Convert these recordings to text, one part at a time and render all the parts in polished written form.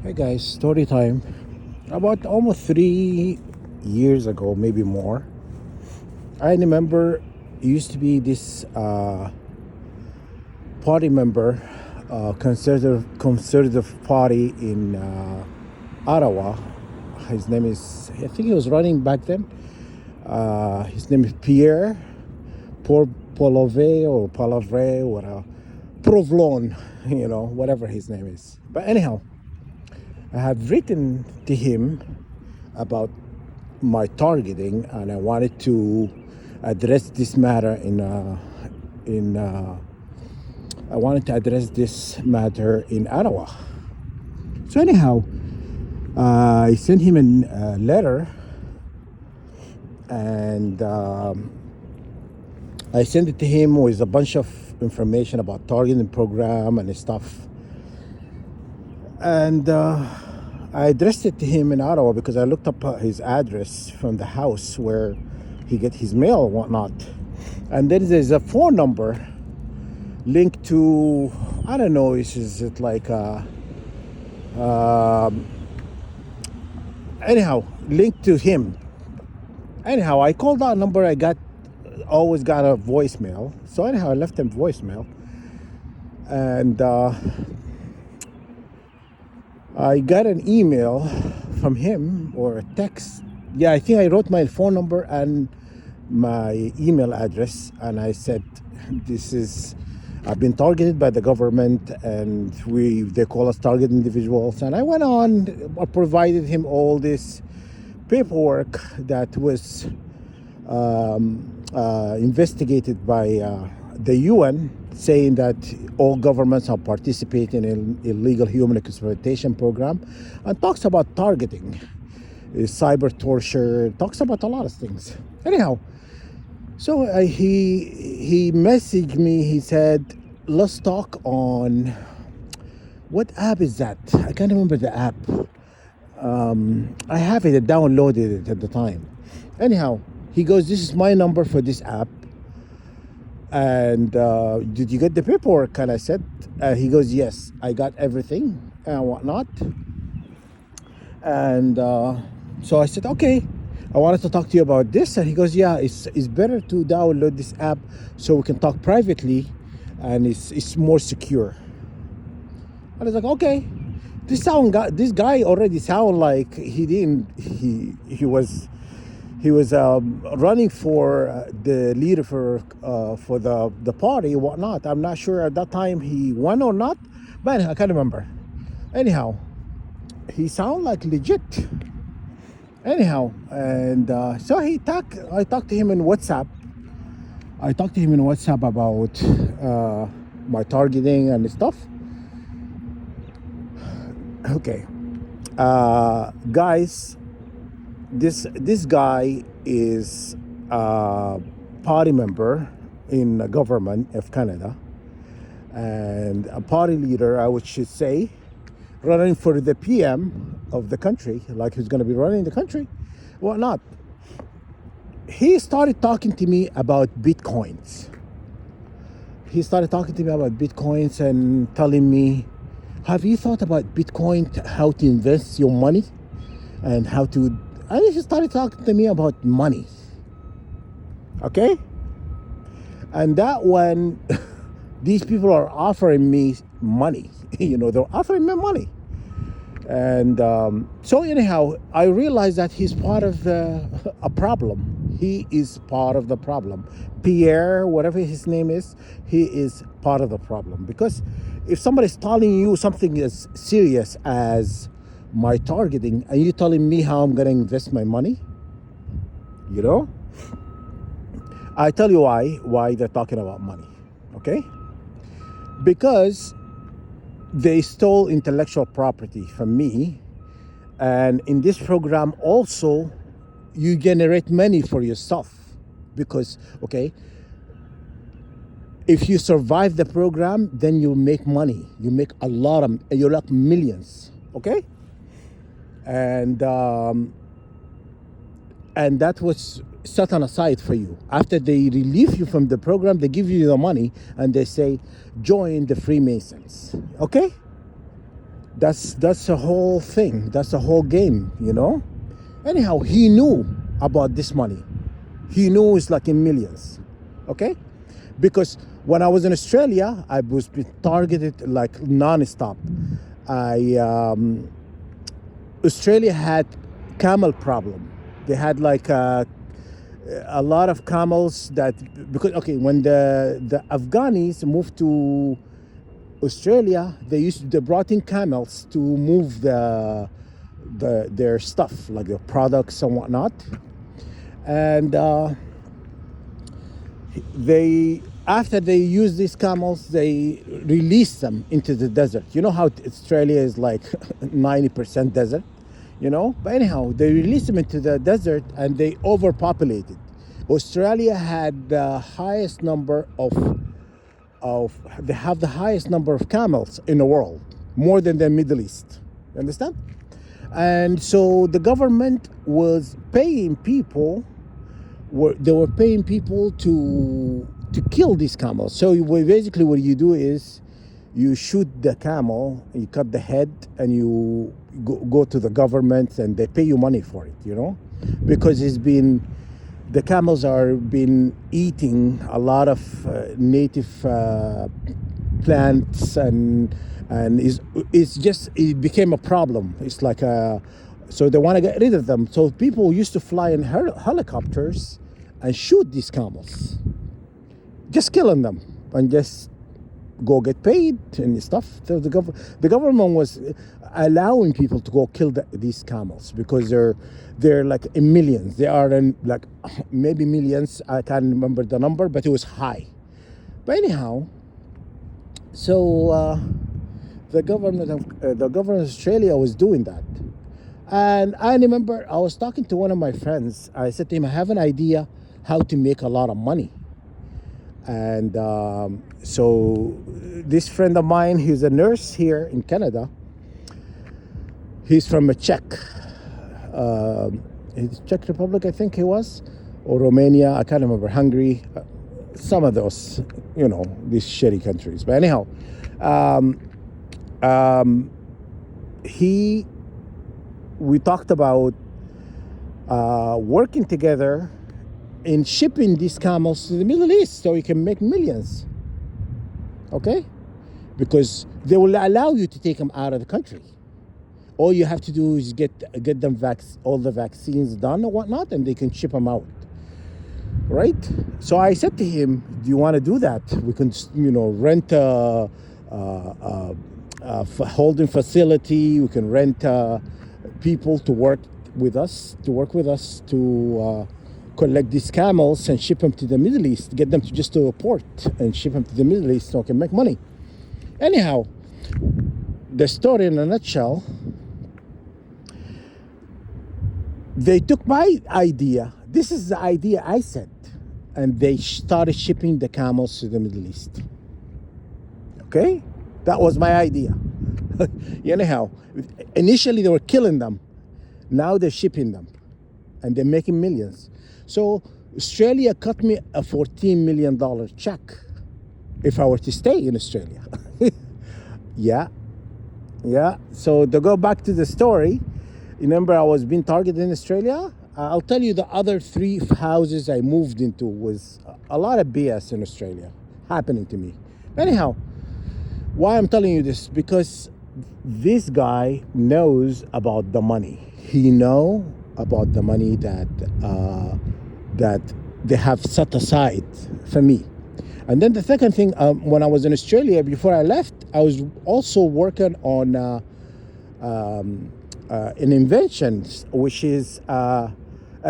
Hey guys, story time. About almost 3 years ago, maybe more, I remember it used to be this party member, conservative party in Ottawa. His name is, I think he was running back then. His name is Pierre Polove or Palavre or Provlon, whatever his name is. But anyhow, I have written to him about my targeting, and I wanted to address this matter in I wanted to address this matter in Ottawa. So anyhow, I sent him a letter, and I sent it to him with a bunch of information about targeting program and stuff. And I addressed it to him in Ottawa because I looked up his address from the house where he get his mail and whatnot. And then there's a phone number linked to, I don't know, is it like anyhow, linked to him. Anyhow, I called that number. I always got a voicemail. So anyhow, I left him voicemail, and I got an email from him or a text. Yeah, I think I wrote my phone number and my email address, and I said, I've been targeted by the government, and they call us target individuals. And I went on, I provided him all this paperwork that was investigated by the UN, saying that all governments are participating in illegal human exploitation program, and talks about targeting, cyber torture, talks about a lot of things. Anyhow, so he messaged me. He said, let's talk on, what app is that? I can't remember the app. I have it, I downloaded it at the time. Anyhow, he goes, this is my number for this app. And did you get the paperwork? And I said, he goes, yes, I got everything and whatnot. And so I said, okay, I wanted to talk to you about this. And he goes, yeah, it's better to download this app so we can talk privately, and it's more secure. And I was like, okay. This guy already sound like he was running for the leader for the party and whatnot. I'm not sure at that time he won or not, but I can't remember. Anyhow, he sound like legit. Anyhow, and so I talked to him in WhatsApp. I talked to him in WhatsApp about my targeting and stuff. Okay, guys, this guy is a party member in the government of Canada, and a party leader, I should say, running for the PM of the country, like he's going to be running the country, whatnot. He started talking to me about bitcoins. And telling me, have you thought about Bitcoin, how to invest your money and how to... And he started talking to me about money. Okay? And that when these people are offering me money, they're offering me money. And so anyhow, I realized that he's part of a problem. He is part of the problem. Pierre, whatever his name is, he is part of the problem. Because if somebody's telling you something as serious as my targeting, and you telling me how I'm going to invest my money, I tell you why they're talking about money, okay? Because they stole intellectual property from me, and in this program also you generate money for yourself, because, okay, if you survive the program, then you make money. You make a lot of, you like millions, okay? And that was set on aside for you. After they relieve you from the program, they give you the money and they say, join the Freemasons, okay? That's the whole thing. That's the whole game, you know. Anyhow, he knew about this money. He knew it's like in millions. Okay, because when I was in Australia, I was being targeted like non-stop. I Australia had camel problem. They had like a lot of camels that because okay when the Afghanis moved to Australia, they brought in camels to move their stuff like their products and whatnot, and they after they use these camels they release them into the desert. You know how Australia is like 90% desert, you know, but anyhow they release them into the desert and they overpopulated. Australia had the highest number of they have the highest number of camels in the world, more than the Middle East. You understand? And so the government was paying people they were paying people to kill these camels. So basically what you do is you shoot the camel, you cut the head, and you go to the government and they pay you money for it, you know, because the camels are been eating a lot of native plants, and it became a problem. It's like so they want to get rid of them. So people used to fly in helicopters and shoot these camels, just killing them and just go get paid and stuff. So the government was allowing people to go kill these camels because they're like in millions. They are in like maybe millions. I can't remember the number, but it was high. But anyhow, so the government of Australia was doing that. And I remember I was talking to one of my friends. I said to him, I have an idea how to make a lot of money. And so this friend of mine, he's a nurse here in Canada. He's from a Czech Republic, I think he was, or Romania. I can't remember. Hungary, some of those, you know, these shitty countries. But anyhow, we talked about working together in shipping these camels to the Middle East so you can make millions. Okay? Because they will allow you to take them out of the country. All you have to do is get them all the vaccines done or whatnot, and they can ship them out. Right? So I said to him, do you want to do that? We can, you know, rent a holding facility. We can rent people to work with us to collect these camels and ship them to the Middle East, get them to a port and ship them to the Middle East so I can make money. Anyhow, the story in a nutshell, they took my idea. This is the idea I said, and they started shipping the camels to the Middle East. Okay? That was my idea. Anyhow, initially they were killing them. Now they're shipping them, and they're making millions. So Australia cut me a $14 million check if I were to stay in Australia. Yeah. So to go back to the story, remember I was being targeted in Australia? I'll tell you the other 3 houses I moved into was a lot of BS in Australia happening to me. Anyhow, why I'm telling you this? Because this guy knows about the money. He know about the money that they have set aside for me. And then the second thing, when I was in Australia, before I left, I was also working on an invention, which is a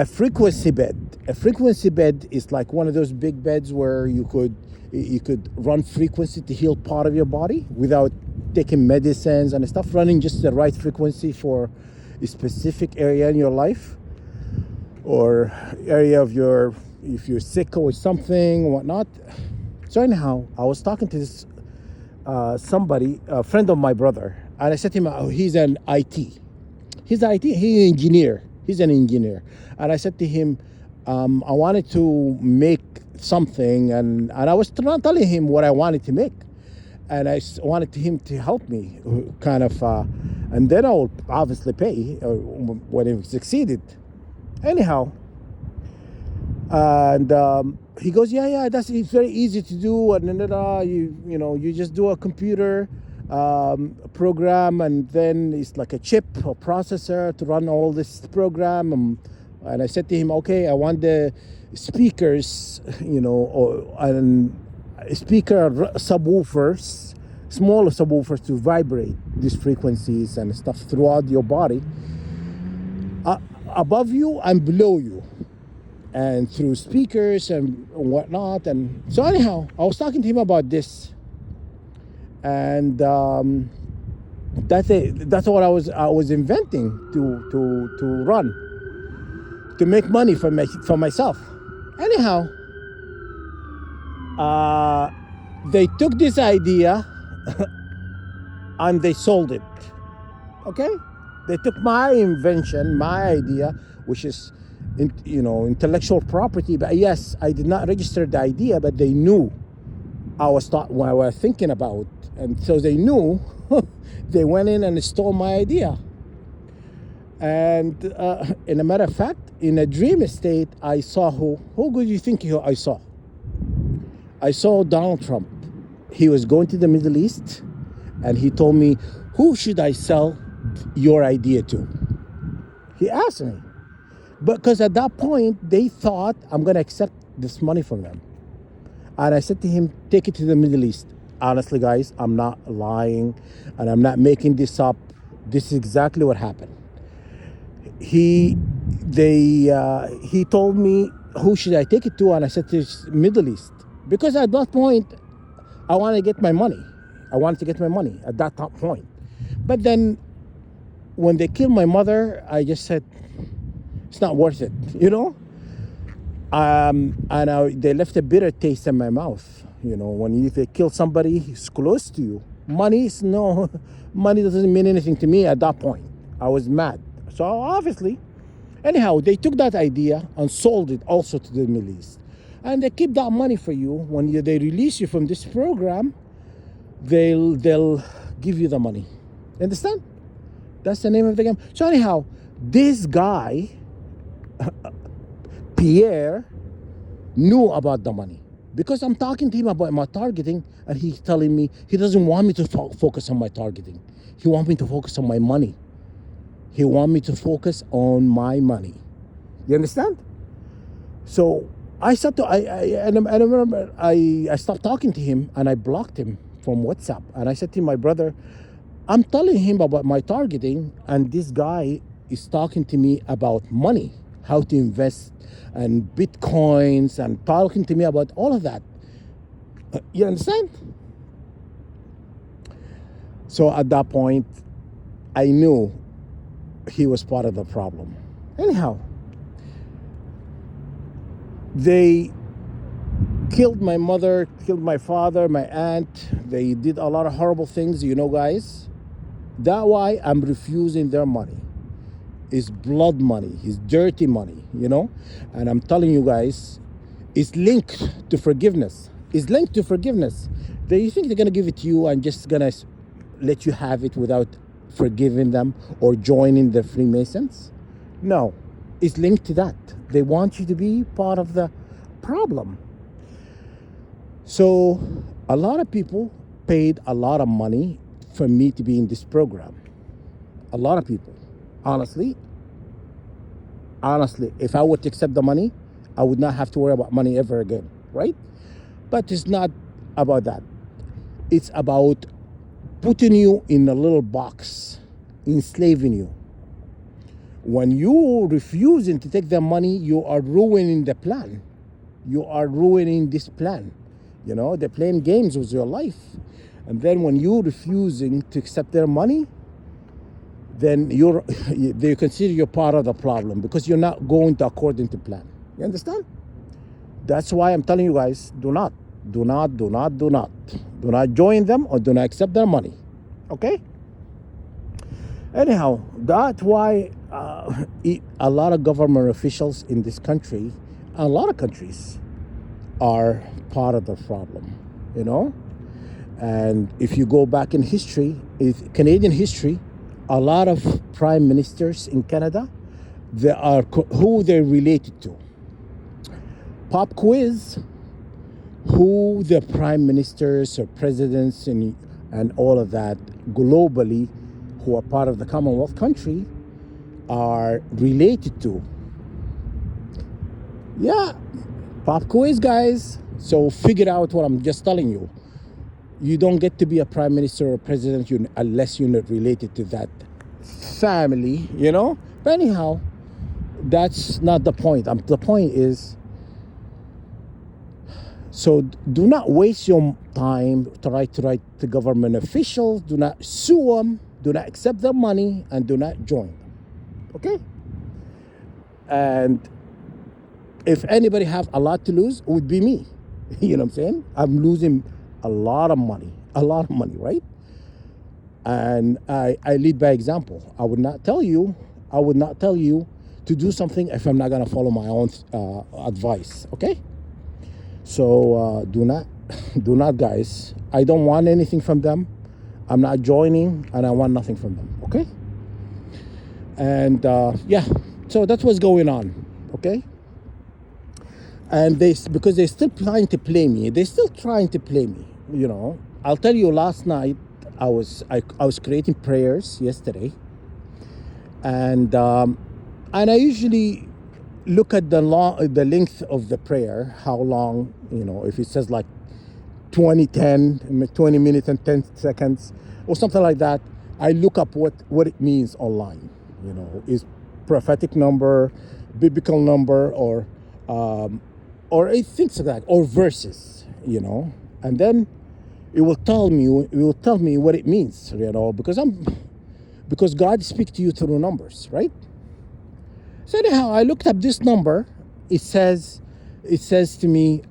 frequency bed. A frequency bed is like one of those big beds where you could run frequency to heal part of your body without taking medicines and stuff, running just the right frequency for a specific area in your life or area of if you're sick or something or whatnot. So anyhow, I was talking to this somebody, a friend of my brother, and I said to him, oh, he's an IT. He's an engineer. He's an engineer. And I said to him, I wanted to make something, and I was telling him what I wanted to make. and wanted him to help me, kind of, and then I will obviously pay when he succeeded. Anyhow, and he goes, yeah, it's very easy to do, and you just do a computer program, and then it's like a chip or processor to run all this program. And I said to him, okay, I want the speakers, and speaker subwoofers, smaller subwoofers to vibrate these frequencies and stuff throughout your body, above you and below you, and through speakers and whatnot. And so anyhow, I was talking to him about this, and that's what I was inventing to run, to make money for myself. Anyhow, they took this idea and they sold it. Okay, they took my invention, my idea, which is intellectual property. But yes, I did not register the idea, but they knew what I was thinking about, and so they knew. They went in and stole my idea. And in a matter of fact, in a dream state, I saw who do you think I saw? I saw Donald Trump. He was going to the Middle East, and he told me, who should I sell your idea to? He asked me. Because at that point, they thought I'm going to accept this money from them. And I said to him, take it to the Middle East. Honestly, guys, I'm not lying, and I'm not making this up. This is exactly what happened. He told me, who should I take it to? And I said, to the Middle East. Because at that point, I wanted to get my money. I wanted to get my money at that point. But then, when they killed my mother, I just said, it's not worth it, and they left a bitter taste in my mouth. When they kill somebody who's close to you, money doesn't mean anything to me at that point. I was mad. So obviously, anyhow, they took that idea and sold it also to the Middle East. And they keep that money for you. When they release you from this program, they'll give you the money. Understand? That's the name of the game. So anyhow, this guy, Pierre, knew about the money, because I'm talking to him about my targeting, and he's telling me he doesn't want me to focus on my targeting. He wants me to focus on my money. He wants me to focus on my money. You understand? So I remember I stopped talking to him, and I blocked him from WhatsApp. And I said to my brother, I'm telling him about my targeting, and this guy is talking to me about money, how to invest, and bitcoins, and talking to me about all of that. You understand? So at that point, I knew he was part of the problem. Anyhow, they killed my mother, killed my father, my aunt. They did a lot of horrible things, guys. That's why I'm refusing their money. It's blood money, it's dirty money, And I'm telling you guys, it's linked to forgiveness. It's linked to forgiveness. You think they're going to give it to you and just going to let you have it without forgiving them or joining the Freemasons? No, it's linked to that. They want you to be part of the problem. So a lot of people paid a lot of money for me to be in this program. A lot of people. Honestly, if I were to accept the money, I would not have to worry about money ever again, right? But it's not about that. It's about putting you in a little box, enslaving you. When you refusing to take their money, you are ruining the plan. You are ruining this plan. They're playing games with your life. And then when you're refusing to accept their money, then they consider you part of the problem, because you're not going according to plan. You understand? That's why I'm telling you guys, do not join them or do not accept their money. Okay? Anyhow, that's why a lot of government officials in this country, a lot of countries, are part of the problem, And if you go back in history, Canadian history, a lot of prime ministers in Canada, they are who they're related to. Pop quiz: who the prime ministers or presidents and all of that globally, who are part of the Commonwealth country, are related to. Yeah, pop quiz, guys. So figure out what I'm just telling you. You don't get to be a prime minister or president unless you're not related to that family, But anyhow, that's not the point. The point is, so do not waste your time to write to government officials. Do not sue them. Do not accept their money, and do not join them. Okay? And if anybody have a lot to lose, it would be me. You know what I'm saying? I'm losing a lot of money, right? And I lead by example. I would not tell you to do something if I'm not gonna follow my own advice. Okay? So do not, guys. I don't want anything from them. I'm not joining, and I want nothing from them. Okay? And yeah, so that's what's going on. Okay? And because they're still trying to play me. I'll tell you, last night I was creating prayers yesterday, and I usually look at the length of the prayer, how long, if it says like 20 minutes and 10 seconds or something like that. I look up what it means online. Is prophetic number, biblical number, or things like that, or verses, and then it will tell me what it means, because God speaks to you through numbers, right? So anyhow, I looked up this number. It says to me,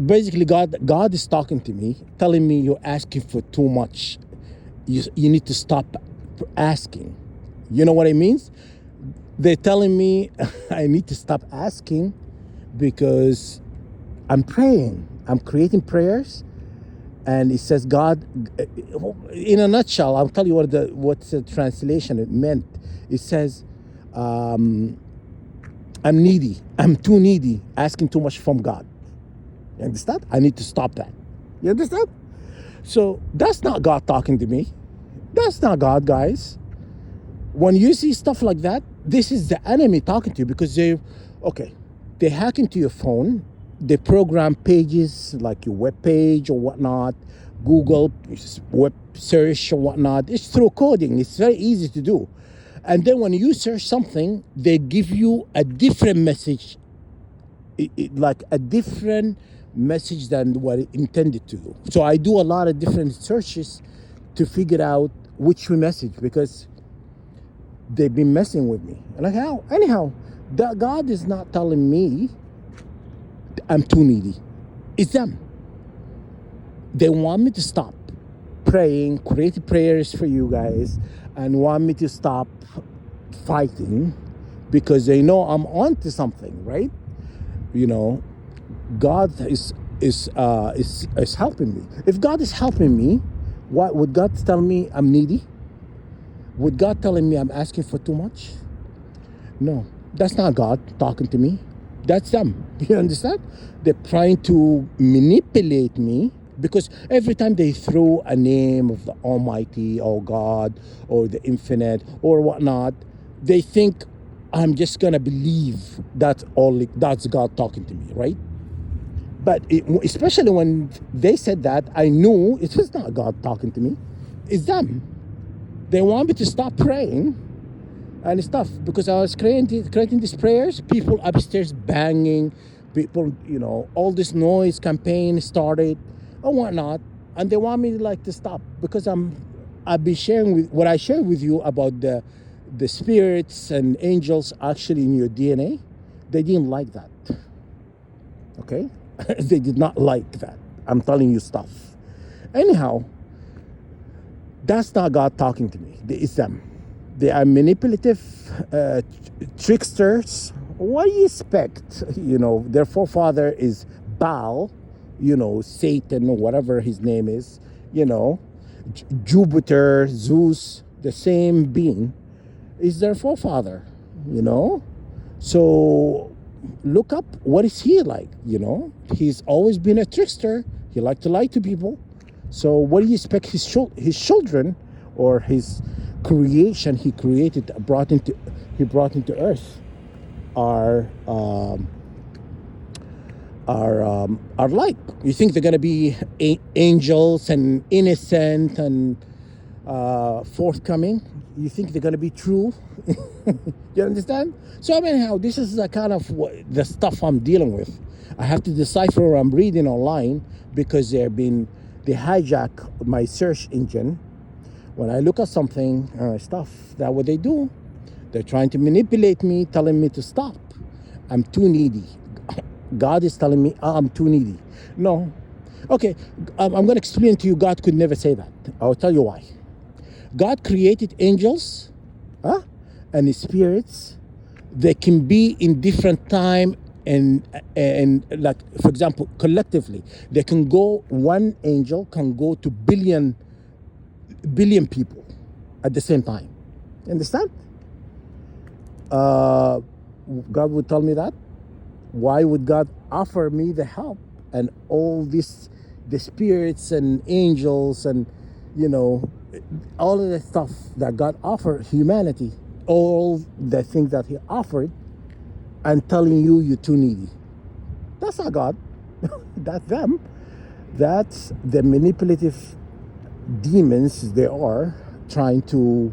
basically God is talking to me, telling me you're asking for too much. You need to stop asking. You know what it means? They're telling me I need to stop asking because I'm praying. I'm creating prayers, and it says God. In a nutshell, I'll tell you what's the translation it meant. It says, I'm needy. I'm too needy, asking too much from God. You understand? I need to stop that. You understand? So that's not God talking to me. That's not God, guys. When you see stuff like that, this is the enemy talking to you, because they hack into your phone. They program pages like your web page or whatnot, Google web search or whatnot. It's through coding. It's very easy to do. And then when you search something, they give you a different message, like a different message than what it intended to do. So I do a lot of different searches to figure out which message, because they've been messing with me. And anyhow, that God is not telling me I'm too needy. It's them. They want me to stop praying, creating prayers for you guys, and want me to stop fighting because they know I'm onto something, right? God is helping me. If God is helping me, what would God tell me I'm needy? Would God telling me I'm asking for too much? No, that's not God talking to me. That's them. You understand? They're trying to manipulate me, because every time they throw a name of the Almighty or God or the Infinite or whatnot, they think I'm just gonna believe that's God talking to me, right? But especially when they said that, I knew it was not God talking to me. It's them. They want me to stop praying and stuff, because I was creating these prayers. People upstairs banging, people, all this noise campaign started or whatnot, and they want me to stop, because I've been sharing what I shared with you about the spirits and angels actually in your DNA. They didn't like that. Okay? They did not like that. I'm telling you stuff. Anyhow, that's not God talking to me. It's them. They are manipulative tricksters. What do you expect? Their forefather is Baal, Satan or whatever his name is, you know, Jupiter, Zeus, the same being is their forefather, you know. So look up what is he like, He's always been a trickster. He liked to lie to people. So what do you expect his children or his creation he created he brought into earth are like? You think they're gonna be angels and innocent and forthcoming? You think they're gonna be true? You understand? So anyhow, this is the kind of the stuff I'm dealing with. I have to decipher what I'm reading online because they hijack my search engine. When I look at something stuff, that's what they do. They're trying to manipulate me, telling me to stop. I'm too needy. God is telling me I'm too needy. No. Okay, I'm going to explain to you. God could never say that. I'll tell you why. God created angels and spirits. They can be in different time and like, for example, collectively, they can go. One angel can go to billion people at the same time. You understand? God would tell me that. Why would God offer me the help and all this, the spirits and angels and all of the stuff that God offered humanity, all the things that He offered, and telling you're too needy? That's not God. That's them. That's the manipulative demons. They are trying to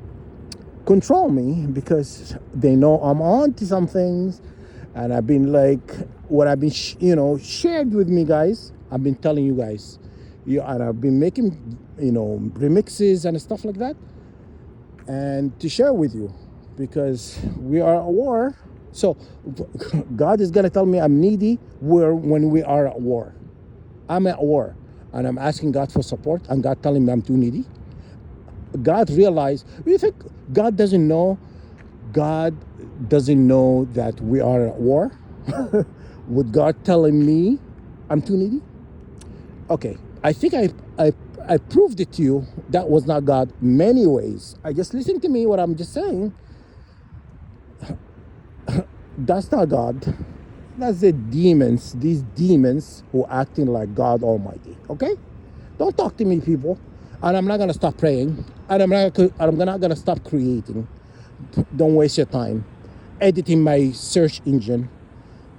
control me because they know I'm on to some things, and I've been like what I've been shared with me, guys. I've been telling you guys, and I've been making remixes and stuff like that, and to share with you because we are at war. So God is gonna tell me I'm needy when we are at war. I'm at war and I'm asking God for support, and God telling me I'm too needy. God realized, you think God doesn't know? God doesn't know that we are at war? With God telling me I'm too needy? Okay, I think I proved it to you. That was not God many ways. I just listen to me what I'm just saying. That's not God. That's the demons, these demons who are acting like God Almighty. Okay? Don't talk to me, people. And I'm not gonna stop praying. And I'm not gonna stop creating. Don't waste your time editing my search engine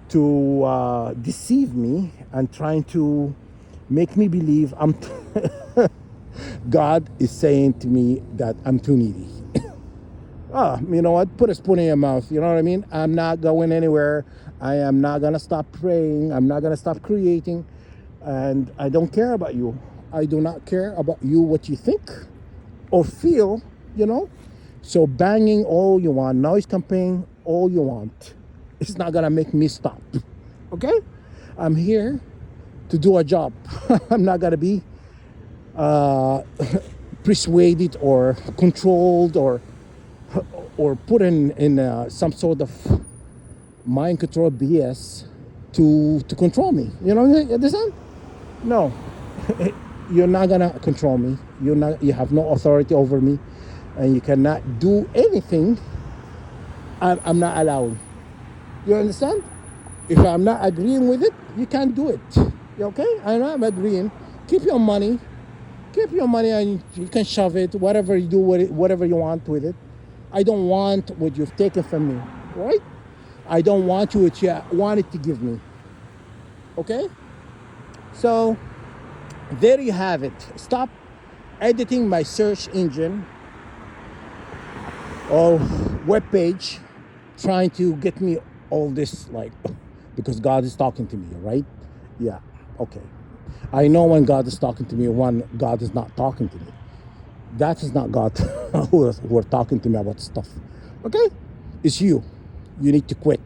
to deceive me and trying to make me believe God is saying to me that I'm too needy. You know what? Put a spoon in your mouth. You know what I mean? I'm not going anywhere. I am not going to stop praying. I'm not going to stop creating. And I don't care about you. I do not care about you, what you think or feel, So banging all you want, noise campaign all you want. It's not going to make me stop. Okay? I'm here to do a job. I'm not going to be persuaded or controlled or put in some sort of mind control BS to control me. You understand? No, you're not gonna control me. You have no authority over me, and you cannot do anything. I'm not allowed. You understand? If I'm not agreeing with it, you can't do it. Okay? I know I'm agreeing. Keep your money, and you can shove it. Whatever you do with it, whatever you want with it. I don't want what you've taken from me, right? I don't want you what you wanted to give me. Okay? So, there you have it. Stop editing my search engine or webpage trying to get me all this, because God is talking to me, right? Yeah, okay. I know when God is talking to me, when God is not talking to me. That is not God who are talking to me about stuff. Okay? It's you. You need to quit.